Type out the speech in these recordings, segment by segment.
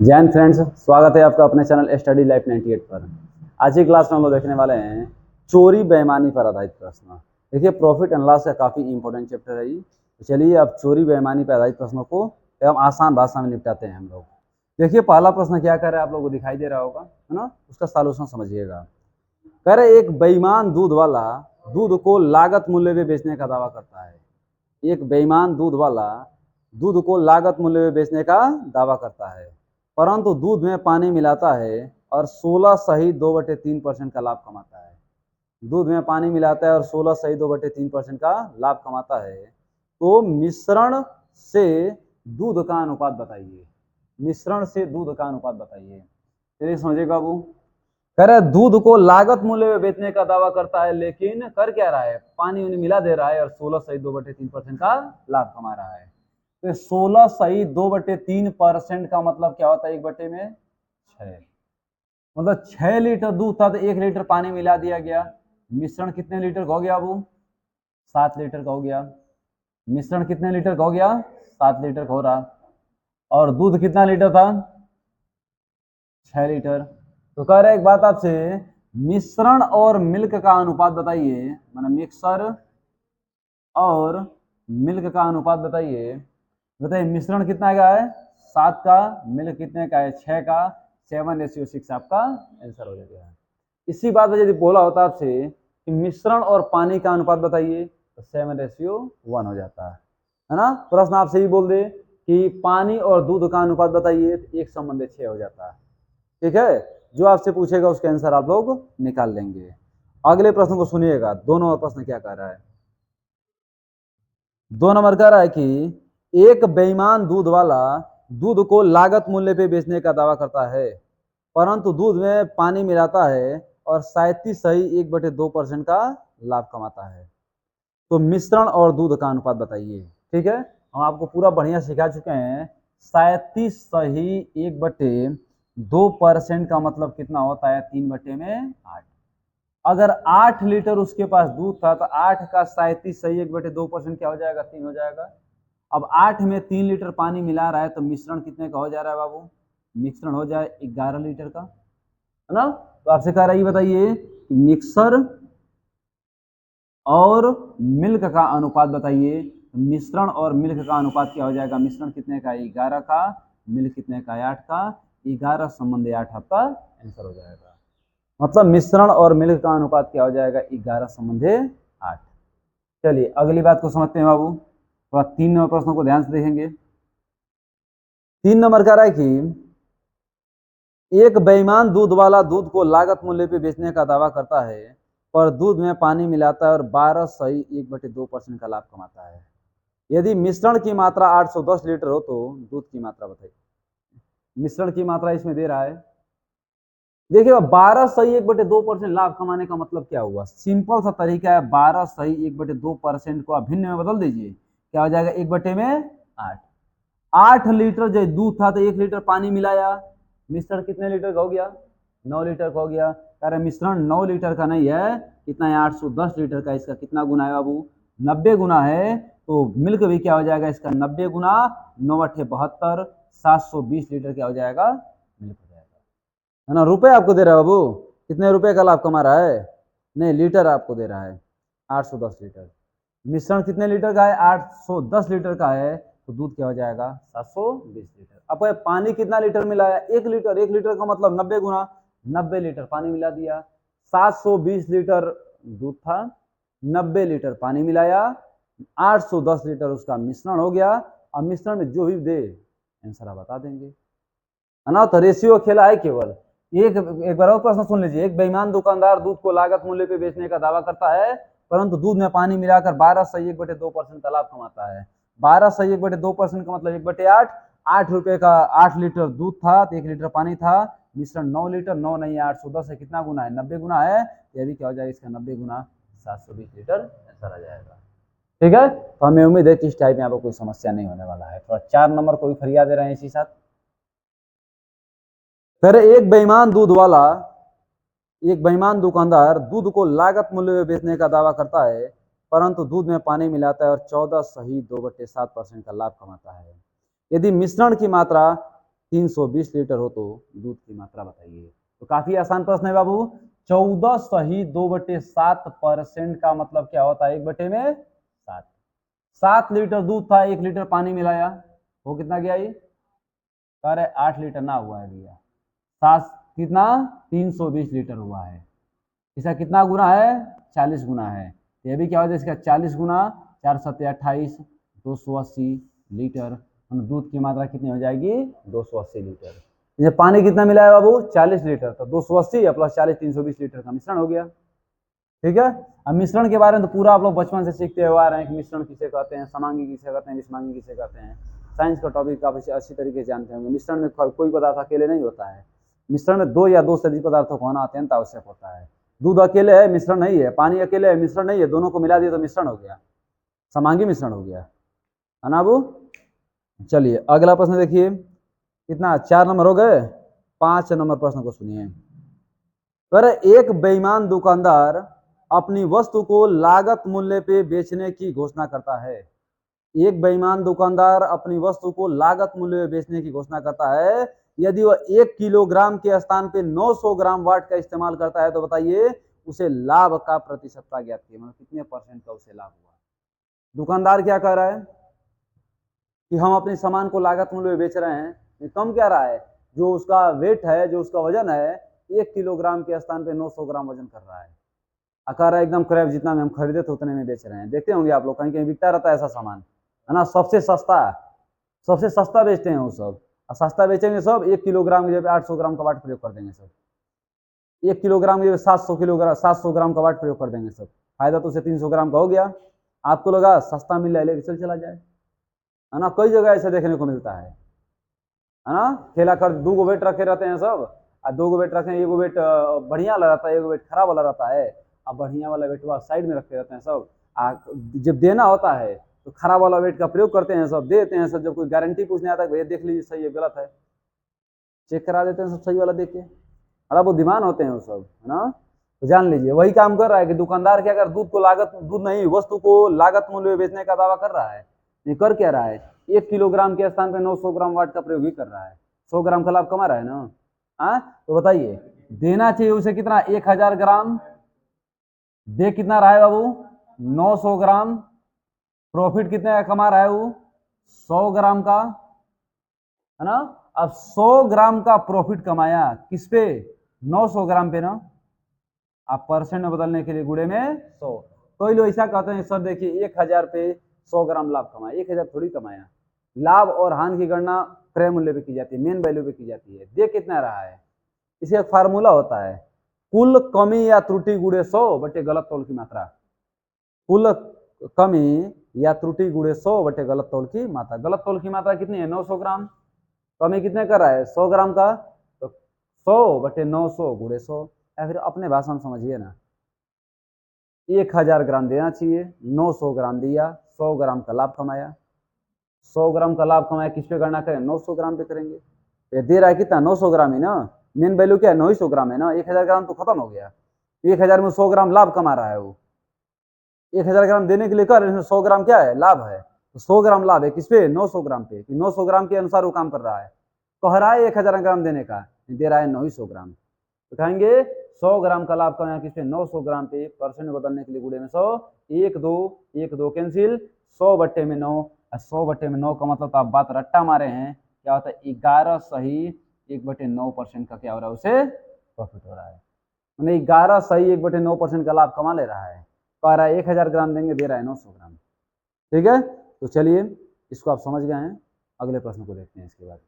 Jain friends, स्वागत है आपका अपने चैनल स्टडी लाइफ 98 पर। आज की क्लास में हम लोग देखने वाले हैं चोरी बेईमानी पर आधारित प्रश्न। देखिए, प्रॉफिट एंड लॉस का काफ़ी इंपॉर्टेंट चैप्टर है ये। तो चलिए अब चोरी बेईमानी पर आधारित प्रश्नों को एकदम आसान भाषा में निपटाते हैं हम लोग। देखिए, पहला प्रश्न क्या कर रहा है, आप लोगों को दिखाई दे रहा होगा, है ना। उसका सॉल्यूशन समझिएगा। कह रहे एक बेईमान दूध वाला दूध को लागत मूल्य में बेचने का दावा करता है। एक बेईमान दूध वाला दूध को लागत मूल्य में बेचने का दावा करता है, परंतु दूध में पानी मिलाता है और 16 सही 2/3% का लाभ कमाता है। दूध में पानी मिलाता है और 16 सही 2/3% का लाभ कमाता है। तो मिश्रण से दूध का अनुपात बताइए। मिश्रण से दूध का अनुपात बताइए। चलिए समझिए बाबू। कह रहे दूध को लागत मूल्य में बेचने का दावा करता है, लेकिन कर क्या रहा है, पानी उन्हें मिला दे रहा है और 16 सही 2/3% का लाभ कमा रहा है। तो 16 सही 2/3% का मतलब क्या होता है, 1/6। मतलब 6 लीटर दूध था तो 1 लीटर पानी मिला दिया गया। मिश्रण कितने लीटर का हो गया बाबू? 7 लीटर का हो गया। मिश्रण कितने लीटर का हो गया? 7 लीटर का हो रहा। और दूध कितना लीटर था? 6 लीटर। तो कह रहे एक बात आपसे, मिश्रण और मिल्क का अनुपात बताइए। माना मिक्सर और मिल्क का अनुपात बताइए। बताइए मिश्रण कितना का है? 7 का। मिल्क कितने का है? 6 का। 7:6 आपका आंसर हो जाएगा। इसी बात में यदि बोला होता आपसे कि मिश्रण और पानी का अनुपात बताइए, तो 7:1 हो जाता है ना। प्रश्न आपसे ही बोल दे कि पानी और दूध का अनुपात बताइए, तो 1:6 हो जाता है। ठीक है, जो आपसे पूछेगा उसके आंसर आप लोग निकाल लेंगे। अगले प्रश्न को सुनिएगा। 2 नंबर प्रश्न क्या कह रहा है? 2 नंबर कह रहा है कि एक बेईमान दूध वाला दूध को लागत मूल्य पे बेचने का दावा करता है, परंतु दूध में पानी मिलाता है और 37 सही 1/2% का लाभ कमाता है। तो मिश्रण और दूध का अनुपात बताइए। ठीक है, हम आपको पूरा बढ़िया सिखा चुके हैं। 37 सही 1/2% का मतलब कितना होता है? 3/8। अगर 8 लीटर उसके पास दूध था तो 8 का 37 सही 1/2% क्या हो जाएगा? 3 हो जाएगा। अब 8 में 3 लीटर पानी मिला रहा है, तो मिश्रण कितने का हो जा रहा है बाबू? मिश्रण हो जाए 11 लीटर का, है ना। तो आपसे कह रहा है बताइए मिक्सर और मिल्क का अनुपात बताइए। मिश्रण और मिल्क का अनुपात क्या हो जाएगा? मिश्रण कितने का? 11 का। मिल्क कितने का? 8 का। 11/8 आपका आंसर हो जाएगा। मतलब मिश्रण और मिल्क का अनुपात क्या हो जाएगा? 11/8। चलिए अगली बात को समझते हैं बाबू। थोड़ा 3 नंबर प्रश्नों को ध्यान से देखेंगे। 3 नंबर कह रहा है कि एक बेईमान दूध वाला दूध को लागत मूल्य पे बेचने का दावा करता है, पर दूध में पानी मिलाता है और 12 सही 1/2% का लाभ कमाता है। यदि मिश्रण की मात्रा 810 लीटर हो तो दूध की मात्रा बताइए। मिश्रण की मात्रा इसमें दे रहा है। देखिए 12 सही 1/2% लाभ कमाने का मतलब क्या हुआ? सिंपल सा तरीका है। 12 सही 1/2% को आप भिन्न में बदल दीजिए, क्या हो जाएगा? 1/8। 8 लीटर जो दूध था तो 1 लीटर पानी मिलाया। मिश्रण कितने लीटर का हो गया? 9 लीटर का हो गया। कह रहे मिश्रण 9 लीटर का नहीं है, कितना है? 810 लीटर का। इसका कितना गुना है बाबू? 90 गुना है। तो मिल्क भी क्या हो जाएगा इसका? 90 गुना 9×8 = 72। 720 लीटर क्या हो जाएगा? मिल्क हो जाएगा, है ना। रुपए आपको दे रहा है बाबू, कितने रुपए का लाभ कमा रहा है? नहीं, लीटर आपको दे रहा है। 810 लीटर। मिश्रण कितने लीटर का है? 810 लीटर का है। तो दूध क्या हो जाएगा? 720 लीटर। अब पानी कितना लीटर मिलाया? 1 लीटर। 1 लीटर का मतलब 90 गुना 90 लीटर पानी मिला दिया। 720 लीटर दूध था, 90 लीटर पानी मिलाया, 810 लीटर उसका मिश्रण हो गया। अब मिश्रण में जो भी दे आंसर आप बता देंगे, है ना। तो रेशियो खेला है केवल। एक बार और प्रश्न सुन लीजिए। एक बेईमान दुकानदार दूध को लागत मूल्य पे बेचने का दावा करता है, परंतु दूध में पानी मिलाकर 12 सही 1/2% का लाभ कमाता है। 12 सही 1/2% का मतलब 1/8। 8 रुपए का 8 लीटर दूध था तो 1 लीटर पानी था। मिश्रण 9 लीटर, 9 नहीं 810 है, कितना गुना है? 90 गुना है। ये भी क्या हो जाएगा इसका? 90 गुना 720 लीटर ऐसा आ जाएगा। ठीक है, तो हमें उम्मीद है कि इस टाइप में आपको कोई समस्या नहीं होने वाला है। थोड़ा 4 नंबर को भी फरिया दे रहे हैं इसी साथ। फिर एक बेईमान दुकानदार दूध को लागत मूल्य में बेचने का दावा करता है, परंतु दूध में पानी मिलाता है और 14 सही 2/7% का लाभ कमाता है। यदि मिश्रण की मात्रा 320 लीटर हो तो दूध की मात्रा बताइए। तो काफी आसान प्रश्न है बाबू। 14 सही 2/7% का मतलब क्या होता है? 1/7। 7 लीटर दूध था, 1 लीटर पानी मिलाया, वो कितना गया? ये कह रहे 8 लीटर ना हुआ है भैया। 7 कितना? 320 लीटर हुआ है। इसका कितना गुना है? 40 गुना है। तो ये भी क्या हो जाए इसका 40 गुना 4×7=28, 280 लीटर। दूध की मात्रा कितनी हो जाएगी? 280 लीटर। ये पानी कितना मिला है बाबू? 40 लीटर। तो 280 प्लस 40 320 लीटर का मिश्रण हो गया। ठीक है। अब मिश्रण के बारे में तो पूरा आप लोग बचपन से सीखते हुए आ रहे हैं कि मिश्रण किसे कहते हैं, समांगी किसे कहते हैं, विषमांगी किसे कहते हैं। साइंस का टॉपिक काफी अच्छी तरीके से जानते होंगे। मिश्रण में कोई पदार्थ अकेले नहीं होता है। मिश्रण में 2 या 2 से अधिक पदार्थों का होना अत्यंत आवश्यक होता है। दूध अकेले है, मिश्रण नहीं है। पानी अकेले है, मिश्रण नहीं है। दोनों को मिला दिया तो मिश्रण हो गया, समांगी मिश्रण हो गया, है ना बाबू? चलिए अगला प्रश्न देखिए। कितना? 4 नंबर हो गए। 5 नंबर प्रश्न को सुनिए। अगर एक बेईमान दुकानदार अपनी वस्तु को लागत मूल्य पे बेचने की घोषणा करता है। एक बेईमान दुकानदार अपनी वस्तु को लागत मूल्य पे बेचने की घोषणा करता है। यदि वह 1 किलोग्राम के स्थान पे 900 ग्राम वाट का इस्तेमाल करता है तो बताइए उसे लाभ का प्रतिशतता ज्ञात कीजिए, मतलब कितने परसेंट का उसे लाभ हुआ। दुकानदार क्या कह रहा है कि हम अपने सामान को लागत मूल्य में बेच रहे हैं। ये कम क्या रहा है? जो उसका वेट है, जो उसका वजन है, 1 किलोग्राम के स्थान पे 900 ग्राम वजन कर रहा है। आकार है एकदम क्रैप, जितना में हम खरीदे थे उतने में बेच रहे हैं। देखते होंगे आप लोग, कहीं कहीं बिकता रहता है ऐसा सामान, है ना? सबसे सस्ता बेचते हैं वो सब। और सस्ता बेचेंगे सब, 1 किलोग्राम की जगह 800 ग्राम का वाट प्रयोग कर देंगे सब। 1 किलोग्राम की जगह 700 ग्राम का वाट प्रयोग कर देंगे सब। फायदा तो उसे 300 ग्राम का हो गया। आपको लगा सस्ता मिल रहा है, लेके चला जाए, है ना? कई जगह ऐसे देखने को मिलता है ना? ठेला कर 2 वेट रखे रहते हैं सब, और 2 वेट रखे, एगो वेट बढ़िया वाला रहता है, एगो वेट खराब वाला रहता है। अब बढ़िया वाला वेट साइड में रखे रहते हैं सब। जब देना होता है तो खराब वाला वेट का प्रयोग करते हैं सब, देते हैं सब। जब कोई गारंटी पूछने आता है भैया देख लीजिए सही है गलत है, चेक करा देते हैं सब सही वाला देख के। अरे बुद्धिमान होते हैं वो सब, है ना? तो जान लीजिए वही काम कर रहा है कि दुकानदार क्या कर, दूध नहीं, वस्तु को लागत मूल्य में बेचने का दावा कर रहा है। ये कर क्या रहा है? 1 किलोग्राम के स्थान पे 900 ग्राम वाट का प्रयोग ही कर रहा है। 100 ग्राम का लाभ कमा रहा है ना? हाँ, तो बताइए देना चाहिए उसे कितना? 1000 ग्राम। दे कितना रहा है बाबू? 900 ग्राम। प्रॉफिट कितने का कमा रहा है वो? 100 ग्राम का, है ना? अब 100 ग्राम का प्रॉफिट कमाया किस पे? 900 ग्राम पे ना। आप परसेंट में बदलने के लिए गुड़े में 100। कोई लोग ऐसा कहते हैं सर देखिए 1000 पे 100 ग्राम लाभ कमाया। 1000 थोड़ी कमाया। लाभ और हानि की गणना क्रय मूल्य पे की जाती है, मेन वैल्यू पे की जाती है। दे कितना रहा है? इसका एक फार्मूला होता है, कुल कमी या त्रुटि गुड़े 100 बटे गलत तौल की मात्रा। कुल कमी या त्रुटि गुड़े 100 बटे गलत तौल की मात्रा। गलत तौल की मात्रा कितनी है? 900 ग्राम। कमी कितने कर रहा है? 100 ग्राम का। तो 100 बटे 900 गुड़े 100। या फिर अपने भाषा में समझिए ना, 1000 ग्राम देना चाहिए, 900 ग्राम दिया, 100 ग्राम का लाभ कमाया। 100 ग्राम का लाभ कमाया, किस पे गणना करें? 900 ग्राम पे करेंगे। ये दे रहा है कितना? 900 ग्राम ही ना। मेन वैल्यू क्या है? 900 ग्राम है ना। 1000 ग्राम तो खत्म हो गया। 1000 में 100 ग्राम लाभ कमा रहा है वो। 1000 ग्राम देने के लिए कर, इसमें 100 ग्राम क्या है? लाभ है। तो 100 ग्राम लाभ है किस पे? 900 ग्राम पे। 900 ग्राम के अनुसार वो काम कर रहा है। कह रहा है 1000 ग्राम देने का, दे रहा है 900 ग्राम। तो कहेंगे 100 ग्राम का लाभ कमाया किस पे? 900 ग्राम पे। परसेंट बदलने के लिए गुड़े में 100, 1 2 1 2 कैंसिल, 100 बट्टे में 9। 100 बट्टे में 9 का मतलब तो आप बात रट्टा मारे हैं। क्या होता है? 11 सही 1/9% का क्या हो रहा है? उसे प्रॉफिट हो रहा है। मैंने 11 सही 1/9% का लाभ कमा ले रहा है। कह रहा है 1000 ग्राम देंगे, दे रहा है 900 ग्राम। ठीक है, तो चलिए इसको आप समझ गए हैं। अगले प्रश्न को देखते हैं इसके बाद।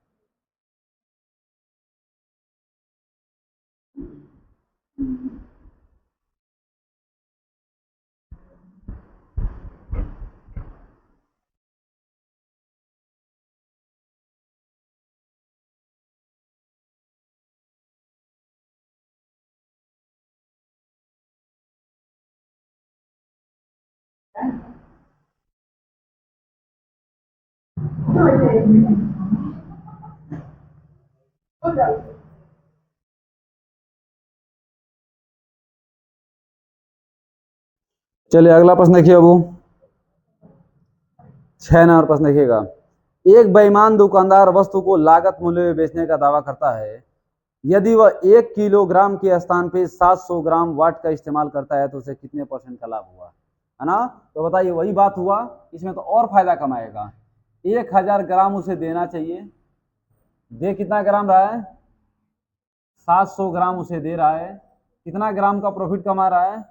चलिए अगला प्रश्न देखिए। अब 6 नंबर प्रश्न देखिएगा। एक बेईमान दुकानदार वस्तु को लागत मूल्य में बेचने का दावा करता है। यदि वह 1 किलोग्राम के स्थान पे 700 ग्राम वाट का इस्तेमाल करता है तो उसे कितने % का लाभ हुआ, है ना। तो बताइए वही बात हुआ, इसमें तो और फायदा कमाएगा। 1000 ग्राम उसे देना चाहिए, दे कितना ग्राम रहा है, 700 ग्राम उसे दे रहा है, कितना ग्राम का प्रॉफिट कमा रहा है,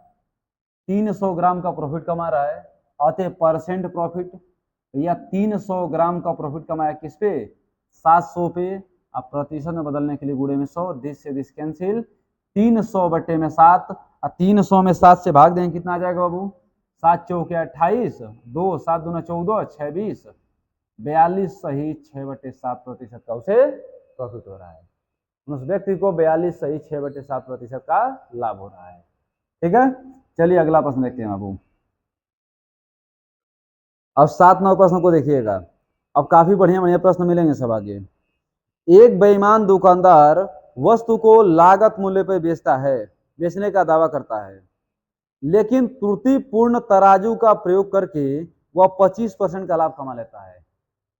300 ग्राम का प्रॉफिट कमा रहा है। आते % प्रॉफिट, या 300 ग्राम का प्रॉफिट कमाया किस पे, 700 पे। अब प्रतिशत में बदलने के लिए गुणे में 100, दिस से दिस कैंसिल, 300 बटे में 7, और 300 में 7 से भाग देंगे कितना आ जाएगा बाबू, 7 चौके 28, 2 7 दूना 14, 6 20, 42 सही 6/7% का उसे प्रॉफिट हो रहा है। उस व्यक्ति को 42 सही 6/7% का लाभ हो रहा है। ठीक है, चलिए अगला प्रश्न देखते हैं बाबू। अब 7-9 प्रश्न को देखिएगा, अब काफी बढ़िया बढ़िया प्रश्न मिलेंगे सब आगे। एक बेईमान दुकानदार वस्तु को लागत मूल्य पर बेचता है, बेचने का दावा करता है, लेकिन त्रुटिपूर्ण तराजू का प्रयोग करके वह 25% का लाभ कमा लेता है।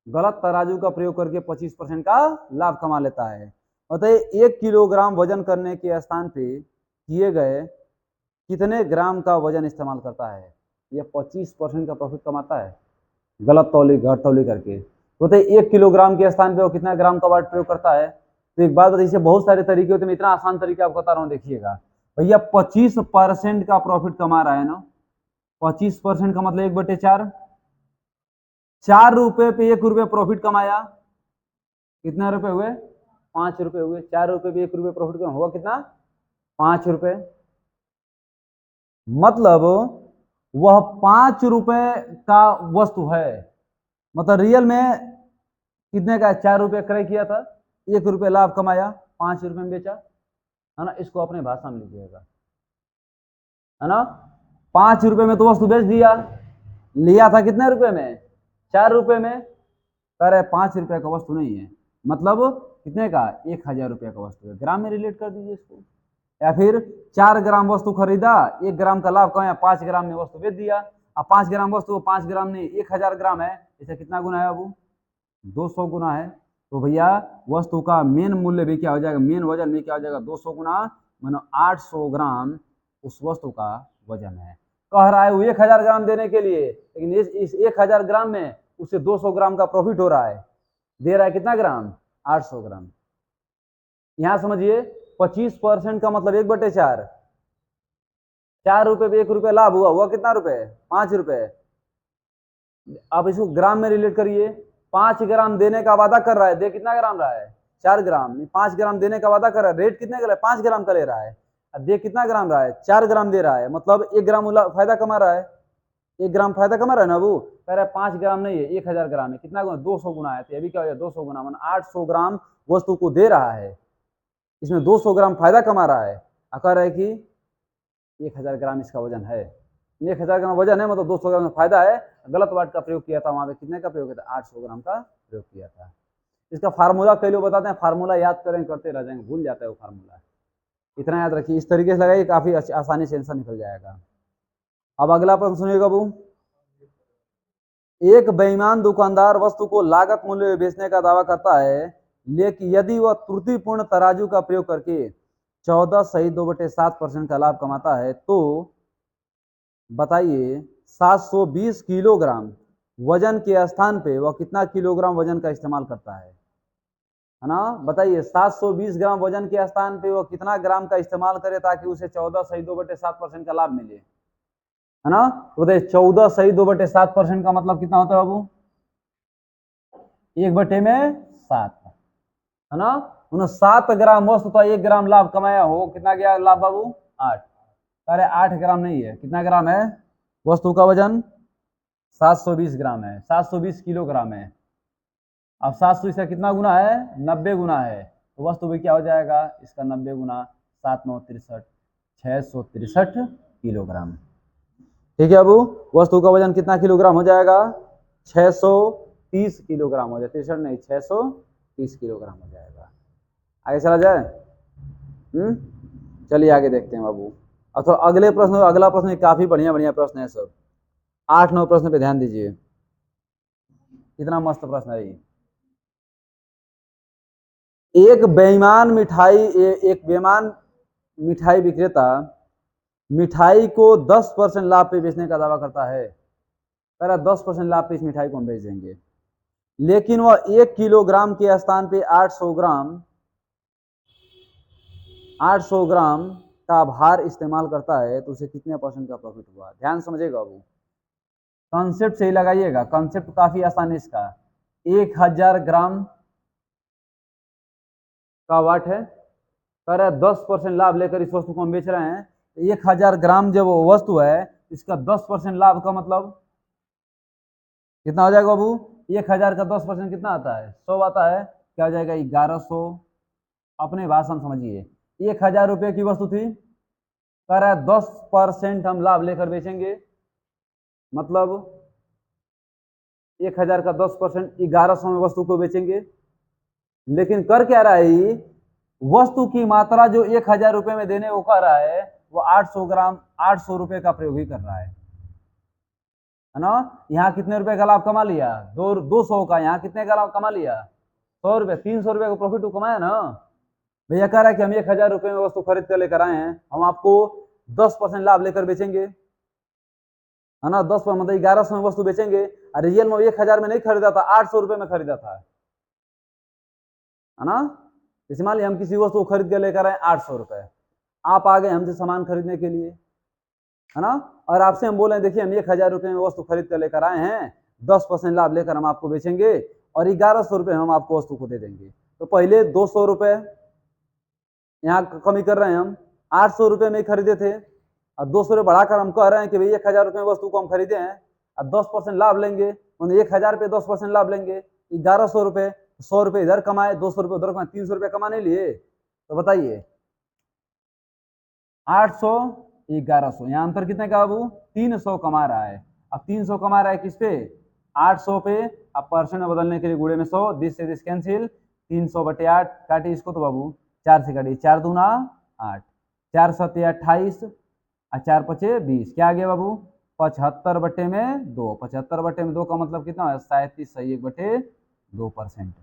गलत तराजू का प्रयोग करके 25% का लाभ कमा लेता है। बताइए 1 किलोग्राम वजन करने के स्थान पे किए गए कितने ग्राम का वजन इस्तेमाल करता है, यह 25% का प्रॉफिट कमाता है गलत तौली घट तौली करके। तो 1 किलोग्राम के स्थान पे वो कितना ग्राम का वाट प्रयोग करता है। तो एक बात बताइए, बहुत सारे तरीके होते हैं, इतना आसान तरीका आपको बता रहा हूँ, देखिएगा भैया 25% का प्रॉफिट कमा रहा है ना, 25% का मतलब 1/4, 4 रुपए पे 1 रुपये प्रॉफिट कमाया, कितना रुपए हुए, 5 रुपए हुए। 4 रुपए पे 1 रुपये प्रॉफिट हुआ कितना, 5 रुपए। मतलब वह 5 रुपए का वस्तु है, मतलब रियल में कितने का, 4 रुपये क्रय किया था, 1 रुपये लाभ कमाया, 5 रुपये में बेचा, है ना। इसको अपने भाषा में लीजिएगा, है ना। 5 रुपये में तो वस्तु बेच दिया, लिया था कितने रुपए में, 4 रुपये में। कह रहे 5 रुपये का वस्तु नहीं है, मतलब कितने का, 1000 रुपये का वस्तु है। ग्राम में रिलेट कर दीजिए इसको। या फिर 4 ग्राम वस्तु खरीदा, 1 ग्राम का लाभ कमाया, 5 ग्राम में वस्तु बेच दिया। अब 5 ग्राम वस्तु 5 ग्राम नहीं 1000 ग्राम है, इसे कितना गुना है बाबू, 200 गुना है। तो भैया वस्तु का मेन मूल्य भी क्या हो जाएगा, मेन वजन भी क्या हो जाएगा, 200 गुना, मानो 800 ग्राम उस वस्तु का वजन है। कह रहा है वो 1000 ग्राम देने के लिए, लेकिन इस 1000 ग्राम में उसे 200 ग्राम का प्रॉफिट हो रहा है, दे रहा है कितना ग्राम, 800 ग्राम। यहां समझिए 25% का मतलब 1/4, 4 रुपए पे 1 रुपये लाभ हुआ कितना रुपए, 5 रुपए। अब इसको ग्राम में रिलेट करिए, 5 ग्राम देने का वादा कर रहा है, दे कितना ग्राम रहा है, 4 ग्राम। 5 ग्राम देने का वादा कर रहा है, रेट कितने का, 5 ग्राम का ले रहा है, दे कितना ग्राम रहा है, 4 ग्राम दे रहा है, मतलब 1 ग्राम फायदा कमा रहा है, 1 ग्राम फायदा कमा रहा है ना। वो कह रहा है 5 ग्राम नहीं है, 1000 ग्राम है, कितना गुना, 200 गुना है। तो अभी क्या हो जाए, 200 गुना, मतलब 800 ग्राम वस्तु को दे रहा है, इसमें 200 ग्राम फायदा कमा रहा है। कह रहा है कि 1000 ग्राम इसका वजन है, 1000 ग्राम वजन है, मतलब 200 ग्राम फायदा है। गलत वाट का प्रयोग किया था, वहां पे कितने का प्रयोग किया था, 800 ग्राम का प्रयोग किया था। इसका फार्मूला कई लोग बताते हैं, फार्मूला याद करें करते रह जाएंगे, भूल जाता है वो फार्मूला। इतना याद रखिए, इस तरीके से लगाइए, काफी आसानी से आंसर निकल जाएगा। अब अगला प्रश्न सुनिएगा बाबू। एक बेईमान दुकानदार वस्तु को लागत मूल्य में बेचने का दावा करता है, लेकिन यदि वह त्रुटिपूर्ण तराजू का प्रयोग करके 14 सही 2/7% का लाभ कमाता है, तो बताइए 720 किलोग्राम वजन के स्थान पे वह कितना किलोग्राम वजन का इस्तेमाल करता है ना। बताइए 720 ग्राम वजन के स्थान पे वह कितना ग्राम का इस्तेमाल करे ताकि उसे 14 सही 2/7% का लाभ मिले, है ना। तो बताइए 14 सही 2/7% का मतलब कितना होता है बाबू, 1/7, है ना। 7 ग्राम वस्तु तो 1 ग्राम लाभ कमाया हो, कितना गया लाभ बाबू, 8। अरे 8 ग्राम नहीं है, कितना ग्राम है, वस्तु का वजन 720 ग्राम है, 720 किलोग्राम है। अब 700 इसका कितना गुना है, 90 गुना है। तो वस्तु भी क्या हो जाएगा, इसका 90 गुना 7 9 63, 663 किलोग्राम। ठीक है बाबू, वस्तु का वजन कितना किलोग्राम हो जाएगा, 630 किलोग्राम हो जाएगा, 63 नहीं 630 किलोग्राम हो जाएगा। आगे चला जाए, चलिए आगे देखते हैं बाबू। अब तो अगले प्रश्न, अगला प्रश्न काफी बढ़िया बढ़िया प्रश्न है सब, 8-9 प्रश्न पे ध्यान दीजिए, कितना मस्त प्रश्न है ये। एक बेईमान मिठाई एक बेईमान मिठाई विक्रेता मिठाई को 10% लाभ पे बेचने का दावा करता है। कह रहा 10% लाभ पे इस मिठाई को हम बेच देंगे, लेकिन वह 1 किलोग्राम के स्थान पे 800 ग्राम का भार इस्तेमाल करता है, तो उसे कितने % का प्रॉफिट हुआ। ध्यान समझेगा वो, कॉन्सेप्ट सही लगाइएगा, कॉन्सेप्ट काफी आसान है इसका। 1000 ग्राम का वाट है, कह रहा है 10% लाभ लेकर इस वस्तु को हम बेच रहे हैं। 1000 ग्राम जब वस्तु है, इसका 10% लाभ का मतलब कितना हो जाएगा बाबू। 1000 का 10% कितना आता है, 100 आता है, क्या हो जाएगा 1100। अपने भाषा समझिए, 1000 रुपये की वस्तु थी, कह रहा है 10% हम लाभ लेकर बेचेंगे, मतलब 1000 का 10% 1100 में वस्तु को बेचेंगे। लेकिन कर क्या रहा है, वस्तु की मात्रा जो 1000 रुपये में देने को कह रहा है, वो 800 ग्राम 800 रुपये का प्रयोग ही कर रहा है ना। यहाँ कितने रुपए का लाभ कमा लिया, 200 का। यहाँ कितने का लाभ कमा लिया, 100 रुपये, 300 रुपये का प्रॉफिट तो कमाया ना। भैया कह रहा है कि हम 1000 रुपये में वस्तु खरीद कर लेकर आए हैं, हम आपको 10% लाभ लेकर बेचेंगे, है ना। 10 मतलब 1100 में वस्तु बेचेंगे। रियल में 1000 में नहीं खरीदा था, 800 रुपये में खरीदा था, है ना। जैसे मान लिया हम किसी वस्तु को खरीद के लेकर आए 800 रुपये, आप आ गए हमसे सामान खरीदने के लिए, है ना, और आपसे हम बोले देखिए हम 1000 रुपये में वस्तु खरीद कर लेकर आए हैं, 10% लाभ लेकर हम आपको बेचेंगे और 1100 रुपये हम आपको वस्तु को दे देंगे। तो पहले 200 रुपये यहाँ कमी कर रहे हैं, हम 800 रुपये में ही खरीदे थे, और 200 रुपये बढ़ाकर हम कह रहे हैं कि भाई 1000 रुपये में वस्तु को हम खरीदे हैं और 10% लाभ लेंगे, 1000 पे 10% लाभ लेंगे, 1100 रुपये, 100 रुपये इधर कमाए, 200 रुपये उधर कमाए, 300 रुपये कमा नहीं लिए। तो बताइए 800 1100, यहाँ अंतर कितने का बाबू, 300 कमा रहा है। अब 300 कमा रहा है किस पे, 800 पे। अब परसेंट में बदलने के लिए गुणे में 100, दिस से दिस कैंसिल, 300/8 काटिए इसको तो बाबू 4 से काटिए, 4 दूना 8, 4 7 28 और 4 5 20, क्या आ गया बाबू 75/2। 75/2 का मतलब कितना है, 37.1/2%।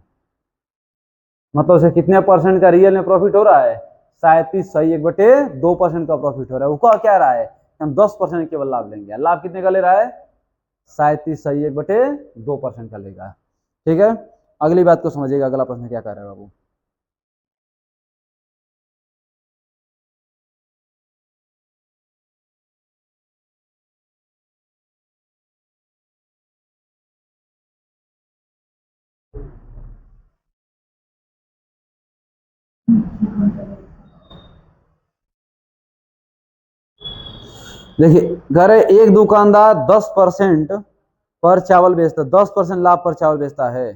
मतलब उसे कितने परसेंट का रियल में प्रॉफिट हो रहा है, 37.1/2% का प्रॉफिट हो रहा है। वो क्या रहा है, हम 10% केवल लाभ लेंगे। लाभ कितने का ले रहा है, 37.1/2% का लेगा। ठीक है, अगली बात को समझिएगा, अगला प्रश्न क्या कर रहा है बाबू। देखिए घर है, एक दुकानदार 10% पर चावल बेचता, 10% लाभ पर चावल बेचता है।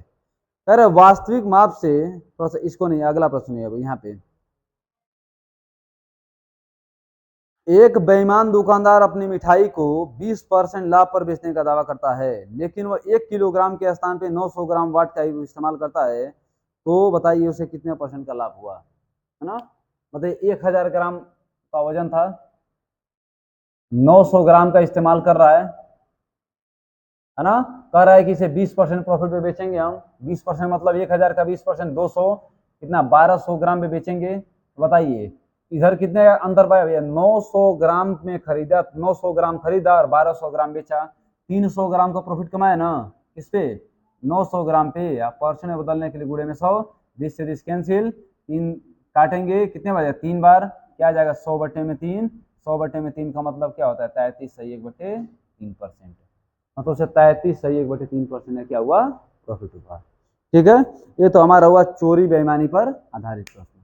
कह रहे वास्तविक माप से, थोड़ा सा इसको नहीं, अगला प्रश्न है यहाँ पे। एक बेईमान दुकानदार अपनी मिठाई को 20% लाभ पर बेचने का दावा करता है, लेकिन वह 1 किलोग्राम के स्थान पे 900 ग्राम वाट का इस्तेमाल करता है, तो बताइए उसे कितने % का लाभ हुआ, है ना। मतलब 1000 ग्राम का वजन था, 900 ग्राम का इस्तेमाल कर रहा है ना। कह रहा है कि इसे 20% प्रॉफिट पे बेचेंगे हम। 20% मतलब 1000 का 20%, 200 कितना, 1200 ग्राम पे बेचेंगे। बताइए इधर कितने अंतर पाया भैया, 900 ग्राम में खरीदा, 900 ग्राम खरीदा और 1200 ग्राम बेचा, 300 ग्राम का प्रॉफिट कमाया ना। किस पे, 900 ग्राम पे। या परसेंट में बदलने के लिए गुणे में 100, दिस से दिस कैंसिल, 3 काटेंगे, कितने बजे 3 बार, क्या आ जाएगा 100/3। 100/3 का मतलब क्या होता है, 33.1/3%। मतलब उसे 33.1/3% क्या हुआ, प्रॉफिट हुआ। ठीक है, ये तो हमारा हुआ चोरी बेईमानी पर आधारित प्रश्न।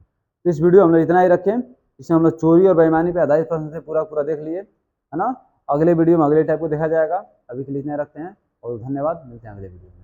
इस वीडियो हम लोग इतना ही रखें, इसमें हम लोग चोरी और बेईमानी पर आधारित प्रश्न से पूरा देख लिए, है ना। अगले वीडियो में अगले टाइप को देखा जाएगा। अभी के लिए इतना रखते हैं और धन्यवाद, मिलते हैं अगले वीडियो में।